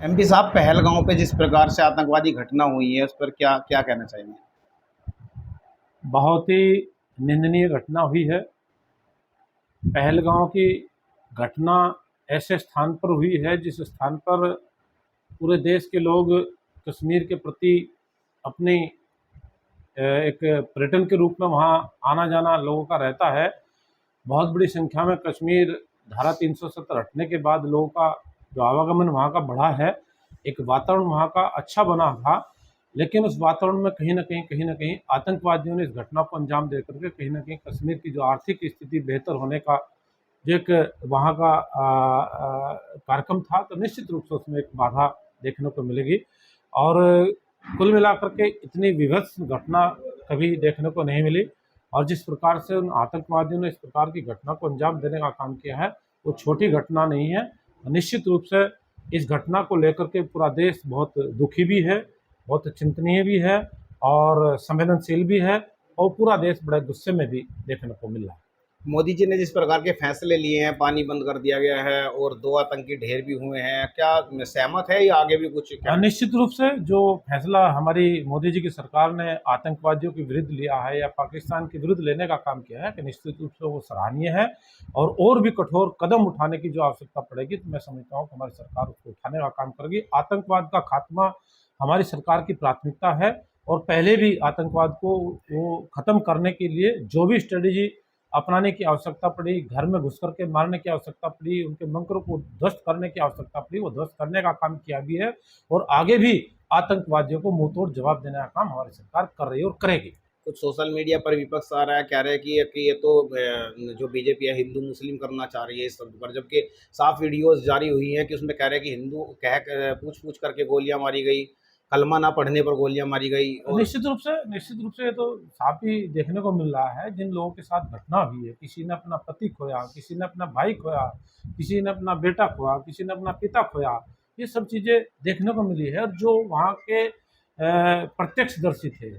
MP साहब, पहलगांव पे जिस प्रकार से आतंकवादी घटना हुई है उस पर क्या क्या कहना चाहेंगे? बहुत ही निंदनीय घटना हुई है। पहलगांव की घटना ऐसे स्थान पर हुई है जिस स्थान पर पूरे देश के लोग कश्मीर के प्रति अपनी एक पर्यटन के रूप में वहाँ आना जाना लोगों का रहता है। बहुत बड़ी संख्या में कश्मीर धारा 370 हटने के बाद लोगों का जो आवागमन वहाँ का बढ़ा है, एक वातावरण वहाँ का अच्छा बना था। लेकिन उस वातावरण में कहीं ना कहीं आतंकवादियों ने इस घटना को अंजाम दे करके कहीं ना कहीं कश्मीर की जो आर्थिक स्थिति बेहतर होने का जो एक वहाँ का कार्यक्रम था, तो निश्चित रूप से उसमें एक बाधा देखने को मिलेगी। और कुल मिलाकर के इतनी विभत्स घटना कभी देखने को नहीं मिली। और जिस प्रकार से उन आतंकवादियों ने इस प्रकार की घटना को अंजाम देने का काम किया है, वो छोटी घटना नहीं है। निश्चित रूप से इस घटना को लेकर के पूरा देश बहुत दुखी भी है, बहुत चिंतनीय भी है और संवेदनशील भी है, और पूरा देश बड़े गुस्से में भी देखने को मिल रहा है। मोदी जी ने जिस प्रकार के फैसले लिए हैं, पानी बंद कर दिया गया है और 2 आतंकी ढेर भी हुए हैं, क्या सहमत है या आगे भी कुछ क्या? निश्चित रूप से जो फैसला हमारी मोदी जी की सरकार ने आतंकवादियों के विरुद्ध लिया है या पाकिस्तान के विरुद्ध लेने का काम किया है, कि निश्चित रूप से वो सराहनीय है। और भी कठोर कदम उठाने की जो आवश्यकता पड़ेगी, तो मैं समझता हूँ कि हमारी सरकार उसको उठाने का काम करेगी। आतंकवाद का खात्मा हमारी सरकार की प्राथमिकता है, और पहले भी आतंकवाद को वो खत्म करने के लिए जो भी स्ट्रेटेजी अपनाने की आवश्यकता पड़ी, घर में घुस करके मारने की आवश्यकता पड़ी, उनके बंकरों को ध्वस्त करने की आवश्यकता पड़ी, वो ध्वस्त करने का काम किया भी है। और आगे भी आतंकवादियों को मुंहतोड़ जवाब देने का काम हमारी सरकार कर रही है और करेगी। कुछ सोशल मीडिया पर विपक्ष आ रहा है, कह रहे हैं कि ये तो जो बीजेपी है हिंदू मुस्लिम करना चाह रही है इस शब्द पर, जबकि साफ वीडियोस जारी हुई हैं कि उसमें कह रहे हैं कि हिंदू पूछ पूछ करके गोलियां मारी गई, कलमा ना पढ़ने पर गोलियां मारी गई। और निश्चित रूप से ये तो साफ ही देखने को मिल रहा है। जिन लोगों के साथ घटना हुई है, किसी ने अपना पति खोया, किसी ने अपना भाई खोया, किसी ने अपना बेटा खोया, किसी ने अपना पिता खोया, ये सब चीज़ें देखने को मिली है। और जो वहाँ के प्रत्यक्षदर्शी थे,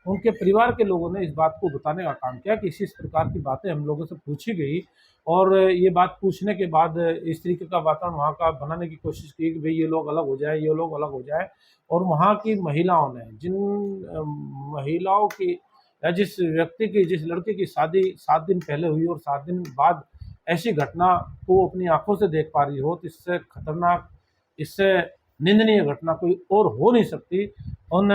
उनके परिवार के लोगों ने इस बात को बताने का काम किया कि इस प्रकार की बातें हम लोगों से पूछी गई। और ये बात पूछने के बाद इस तरीके का वातावरण वहाँ का बनाने की कोशिश की कि भाई ये लोग अलग हो जाए, ये लोग अलग हो जाए। और वहाँ की महिलाओं ने, जिन महिलाओं की या जिस व्यक्ति की, जिस लड़के की शादी 7 दिन पहले हुई और 7 दिन बाद ऐसी घटना को अपनी आंखों से देख पा रही हो, तो इससे खतरनाक, इससे निंदनीय घटना कोई और हो नहीं सकती। उन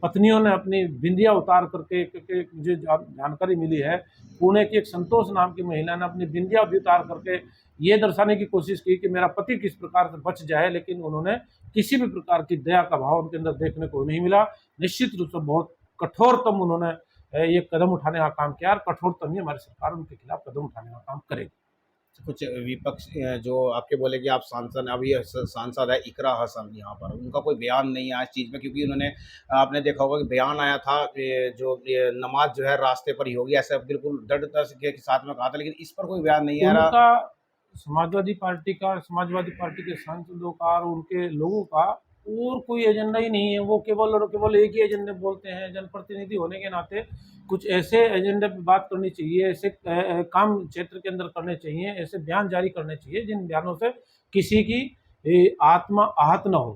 पत्नियों ने अपनी बिंदिया उतार करके, क्योंकि मुझे जानकारी मिली है, पुणे की एक संतोष नाम की महिला ने अपनी बिंदिया भी उतार करके ये दर्शाने की कोशिश की कि मेरा पति किस प्रकार से बच जाए, लेकिन उन्होंने किसी भी प्रकार की दया का भाव उनके अंदर देखने को नहीं मिला। निश्चित रूप से बहुत कठोरतम उन्होंने ये कदम उठाने का काम किया, और कठोरतम ही हमारी सरकार उनके खिलाफ कदम उठाने का काम करेगी। कुछ विपक्ष जो आपके बोले कि आप सांसद, अभी सांसद है इकरा हसन, यहाँ पर उनका कोई बयान नहीं है इस चीज़ में, क्योंकि उन्होंने, आपने देखा होगा कि बयान आया था ये नमाज जो है रास्ते पर ही होगी, ऐसा बिल्कुल दृढ़ता के साथ में कहा था, लेकिन इस पर कोई बयान नहीं आ रहा। उनका समाजवादी पार्टी के सांसदों का और उनके लोगों का और कोई एजेंडा ही नहीं है। वो केवल और केवल एक ही एजेंडे बोलते हैं। जनप्रतिनिधि होने के नाते कुछ ऐसे एजेंडे पे बात करनी चाहिए, ऐसे काम क्षेत्र के अंदर करने चाहिए, ऐसे बयान जारी करने चाहिए जिन बयानों से किसी की आत्मा आहत न हो,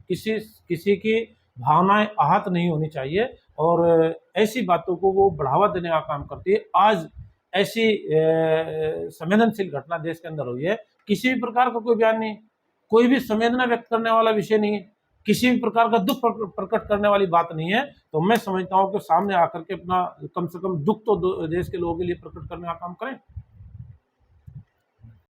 किसी किसी की भावनाएं आहत नहीं होनी चाहिए। और ऐसी बातों को वो बढ़ावा देने का काम करती है। आज ऐसी संवेदनशील घटना देश के अंदर हुई है, किसी भी प्रकार का कोई बयान नहीं, कोई भी संवेदना व्यक्त करने वाला विषय नहीं है, किसी भी प्रकार का दुख प्रकट करने वाली बात नहीं है। तो मैं समझता हूँ कि सामने आकर के अपना कम से कम दुख तो देश के लोगों के लिए प्रकट करने का काम करें।